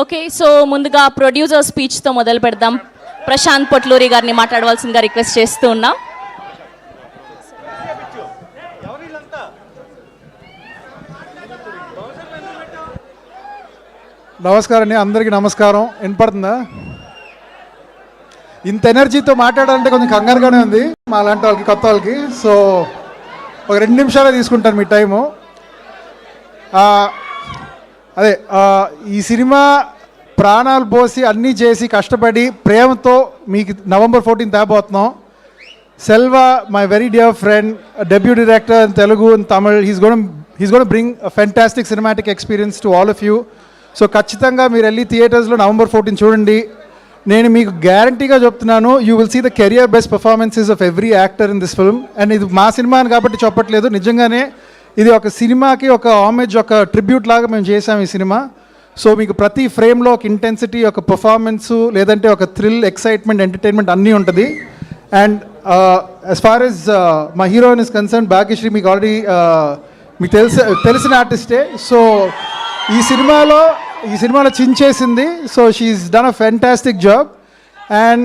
Okay, so ముందుగా producer స్పీచ్తో మొదలు పెడదాం. ప్రశాంత్ పొట్లూరి గారిని మాట్లాడవలసిందిగా రిక్వెస్ట్ చేస్తూ ఉన్నాం. నమస్కారం అండి, అందరికీ నమస్కారం. వినపడుతుందా? ఇంత ఎనర్జీతో మాట్లాడాలంటే కొంచెం కంగారుగానే ఉంది మా లాంటి వాళ్ళకి, కొత్త వాళ్ళకి. సో ఒక 2 నిమిషాలే తీసుకుంటాను మీ టైము. అదే ఈ సినిమా ప్రాణాలు పోసి అన్నీ చేసి కష్టపడి ప్రేమతో మీకు November 14 తేబోతున్నాం. Selva, my very dear friend, debut director in Telugu and Tamil. He's gone bring a fantastic cinematic experience to all of you. So ఖచ్చితంగా మీరు వెళ్ళి థియేటర్స్లో November 14 చూడండి. నేను మీకు గ్యారంటీగా చెప్తున్నాను, you will see the career best performances of every actor in this film. And ఇది మా సినిమా అని కాబట్టి చెప్పట్లేదు, నిజంగానే ఇది ఒక సినిమాకి ఒక హామేజ్, ఒక ట్రిబ్యూట్ లాగా మేము చేసాం ఈ సినిమా. సో మీకు ప్రతి ఫ్రేమ్లో ఒక ఇంటెన్సిటీ, ఒక పర్ఫార్మెన్సు, లేదంటే ఒక థ్రిల్, ఎక్సైట్మెంట్, ఎంటర్టైన్మెంట్ అన్నీ ఉంటుంది. అండ్ యాజ్ ఫార్ ఎస్ మా హీరోయిన్ ఇస్ కన్సర్న్, భాగ్యశ్రీ, మీకు ఆల్రెడీ మీకు తెలిసిన ఆర్టిస్టే. సో ఈ సినిమాలో చించేసింది. So she's done a fantastic job. And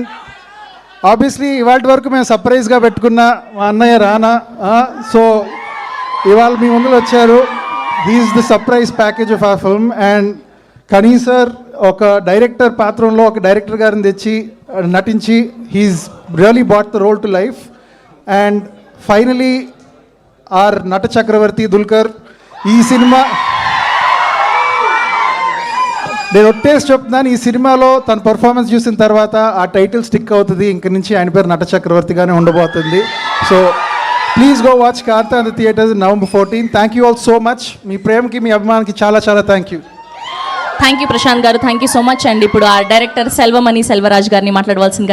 obviously ఇవాళ వరకు మేము సర్ప్రైజ్గా పెట్టుకున్న మా అన్నయ్య రానా, సో ఇవాళ మీ ముందులో వచ్చారు. He's the surprise package of our film. And కనీ సార్ ఒక డైరెక్టర్ పాత్రంలో ఒక డైరెక్టర్ గారిని తెచ్చి నటించి he's really brought the role to life. And finally our నట చక్రవర్తి దుల్కర్. ఈ సినిమా నేను ఒట్టేసి చెప్తున్నాను, ఈ సినిమాలో తన పర్ఫార్మెన్స్ చూసిన తర్వాత ఆ టైటిల్ స్టిక్ అవుతుంది. ఇంక నుంచి ఆయన పేరు నట చక్రవర్తిగానే ఉండబోతుంది. So please go watch Kantha in the theatres November 14. Thank you all so much. మీ ప్రేమకి, మీ అభిమానానికి చాలా చాలా thank you. Thank you Prashanth garu, thank you so much. And ఇప్పుడు ఆ డైరెక్టర్ సెల్వమణి సెల్వరాజ్ గారిని మాట్లాడవలసిందిగా